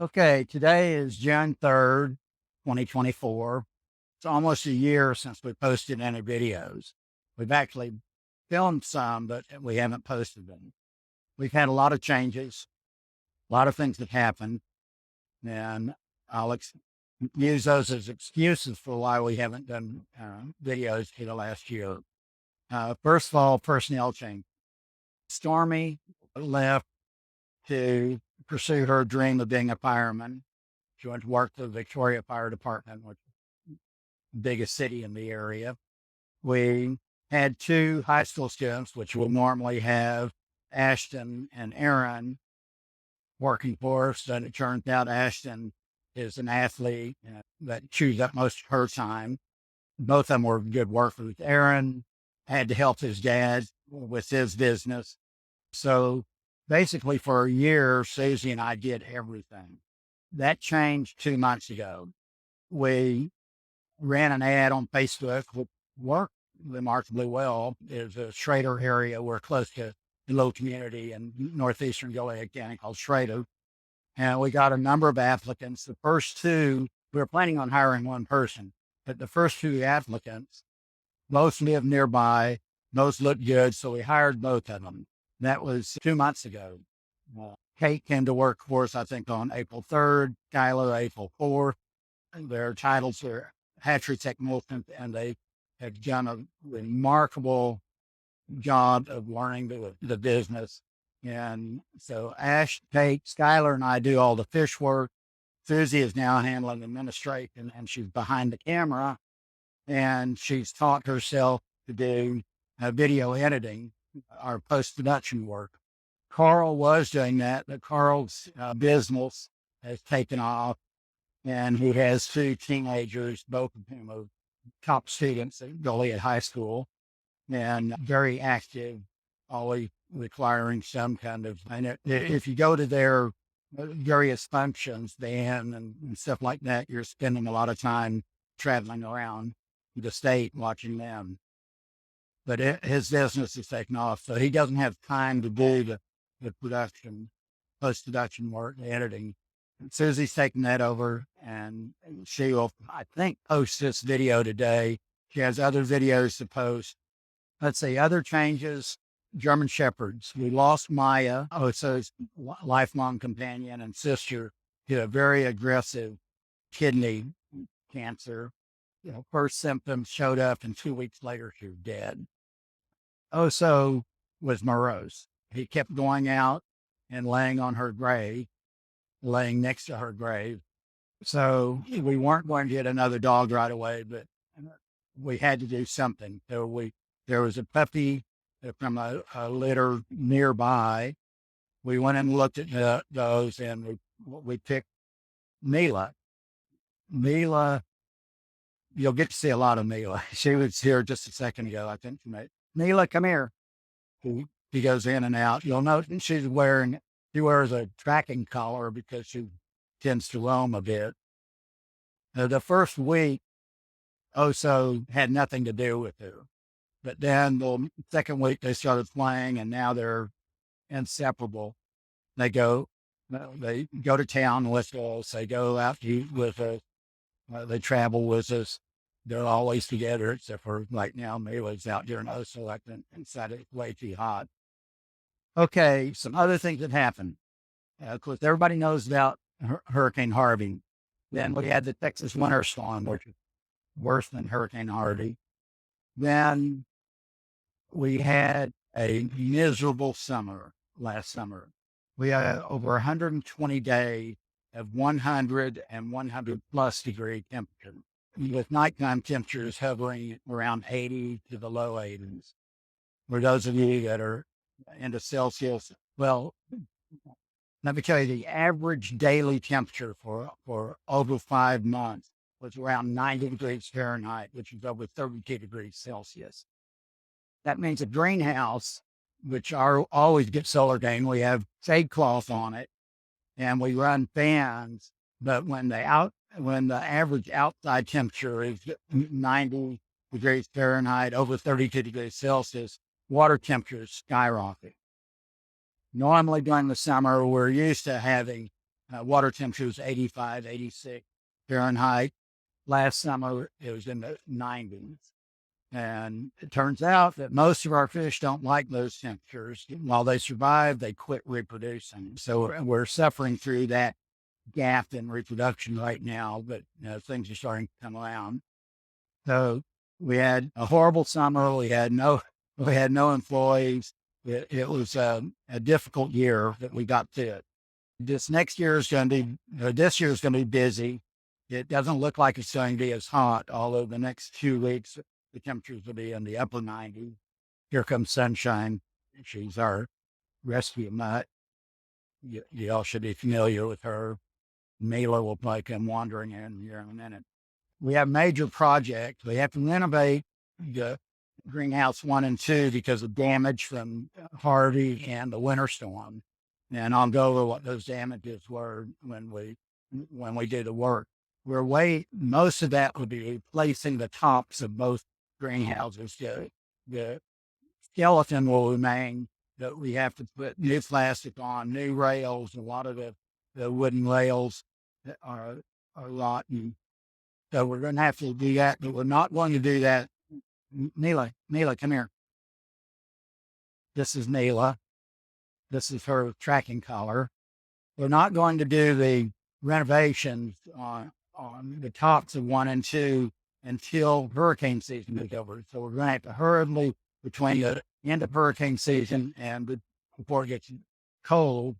Okay, today is June 3rd, 2024. It's almost a year since we posted any videos. We've actually filmed some, but we haven't posted them. We've had a lot of changes, a lot of things that happened, and I'll use those as excuses for why we haven't done videos for the last year. First of all, personnel change. Stormy left to pursue her dream of being a fireman. She went to work for the Victoria Fire Department, which is the biggest city in the area. We had two high school students, which we'll normally have Ashton and Aaron working for us. And it turns out Ashton is an athlete that chews up most of her time. Both of them were good workers. Aaron had to help his dad with his business. So basically, for a year, Susie and I did everything. That changed 2 months ago. We ran an ad on Facebook, which worked remarkably well. There's a Schrader area. We're close to a little community in northeastern Goliad County called Schrader. And we got a number of applicants. The first two, we were planning on hiring one person, but the first two applicants, both live nearby. Those looked good, so we hired both of them. That was 2 months ago. Kate came to work for us, I think, on April 3rd, Skylar, April 4th. Their titles are hatchery technicians, and they have done a remarkable job of learning the business. And so Ash, Kate, Skylar, and I do all the fish work. Susie is now handling administration, and she's behind the camera, and she's taught herself to do video editing, our post-production work. Carl was doing that, but Carl's business has taken off, and he has two teenagers, both of whom are top students at Goliad High School, and very active, always requiring some kind of. And if you go to their various functions, band and stuff like that, you're spending a lot of time traveling around the state watching them. But his business is taken off, so he doesn't have time to do the production, post-production work, the editing. Susie's taking that over, and she will, I think, post this video today. She has other videos to post. Let's see, other changes, German Shepherds. We lost Maya, Oso's lifelong companion and sister, to a very aggressive kidney cancer. First symptoms showed up, and 2 weeks later, she was dead. Oso was morose. He kept going out and laying on her grave, laying next to her grave. So we weren't going to get another dog right away, but we had to do something. So there was a puppy from a litter nearby. We went and looked at those, and we picked Mila. Mila, you'll get to see a lot of Mila. She was here just a second ago, I think. Mila, come here. He goes in and out. You'll notice she wears a tracking collar because she tends to roam a bit. The first week, Oso had nothing to do with her. But then the second week they started playing, and now they're inseparable. They go to town with us. They go out to eat with us. They travel with us. They're always together, except for right now, Mila's out during Oso. I think inside it's way too hot. Okay, some other things that happened. Of course, everybody knows about Hurricane Harvey. Then we had the Texas winter storm, which is worse than Hurricane Harvey. Then we had a miserable summer last summer. We had over 120 days of 100 and 100 plus degree temperature, with nighttime temperatures hovering around 80 to the low 80s. For those of you that are into Celsius, well, let me tell you, the average daily temperature for over 5 months was around 90 degrees Fahrenheit, which is over 32 degrees Celsius. That means a greenhouse, which always gets solar gain, we have shade cloth on it, and we run fans. But when the average outside temperature is 90 degrees Fahrenheit, over 32 degrees Celsius, water temperatures skyrocket. Normally during the summer, we're used to having water temperature was 85, 86 Fahrenheit. Last summer, it was in the 90s. And it turns out that most of our fish don't like those temperatures. While they survive, they quit reproducing. So we're suffering through that gap in reproduction right now, but things are starting to come around. So we had a horrible summer. We had no employees. It was a difficult year that we got through it. This year is going to be busy. It doesn't look like it's going to be as hot, although the next 2 weeks, the temperatures will be in the upper 90s. Here comes Sunshine. She's our rescue mutt. You all should be familiar with her. Mila will probably come wandering in here in a minute. We have major projects. We have to renovate the greenhouse 1 and 2 because of damage from Harvey and the winter storm. And I'll go over what those damages were when we do the work. Most of that will be replacing the tops of both greenhouses. The skeleton will remain, that we have to put new plastic on, new rails. A lot of the wooden rails are rotten. So we're going to have to do that, but we're not going to do that. Mila, come here. This is Mila. This is her tracking collar. We're not going to do the renovations on the tops of 1 and 2 until hurricane season is over. So we're going to have to hurriedly, between the end of hurricane season and before it gets cold,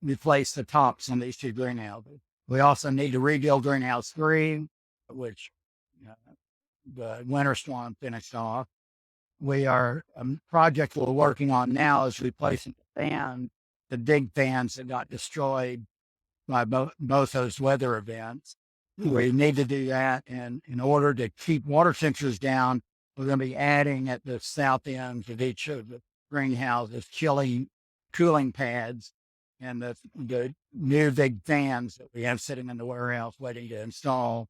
replace the tops on these 2 greenhouses. We also need to rebuild greenhouse 3, which the winter storm finished off. A project we're working on now is replacing the big fans that got destroyed by both those weather events. We need to do that, and in order to keep water temperatures down, we're going to be adding at the south ends of each of the greenhouses cooling pads, and the new big fans that we have sitting in the warehouse waiting to install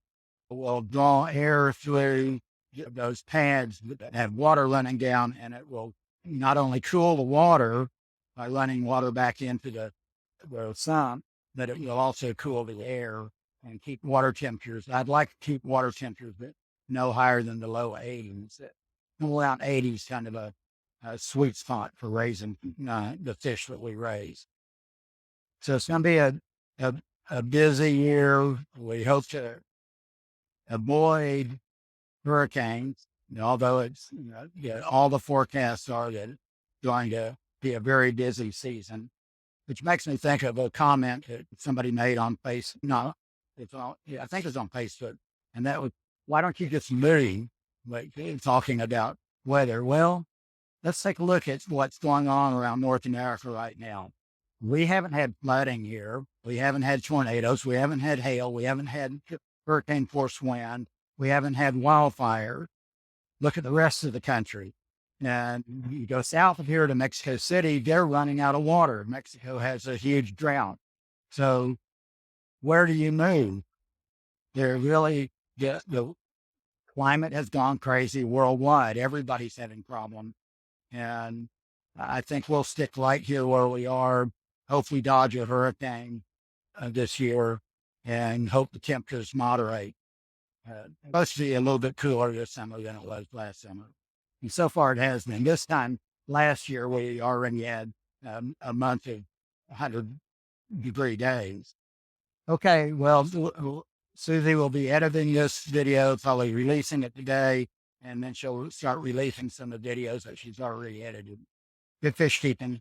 will draw air through those pads that have water running down, and it will not only cool the water by running water back into the sun, but it will also cool the air and keep water temperatures. I'd like to keep water temperatures no higher than the low 80s. Around 80 is kind of a sweet spot for raising the fish that we raise. So it's going to be a busy year. We hope to avoid hurricanes, although it's all the forecasts are that it's going to be a very busy season, which makes me think of a comment that somebody made on Facebook. No, I think it's on Facebook, and that was, "Why don't you just move?" Like talking about weather. Well, let's take a look at what's going on around North America right now. We haven't had flooding here. We haven't had tornadoes. We haven't had hail. We haven't had hurricane force wind. We haven't had wildfires. Look at the rest of the country. And you go south of here to Mexico City, they're running out of water. Mexico has a huge drought. So where do you move? The climate has gone crazy worldwide. Everybody's having problems. And I think we'll stick right here where we are, hopefully dodge a hurricane this year, and hope the temperatures moderate. Supposed to be a little bit cooler this summer than it was last summer. And so far it has been. This time last year, we already had a month of 100-degree days. Okay, well, Susie will be editing this video, probably releasing it today, and then she'll start releasing some of the videos that she's already edited. Good fish keeping.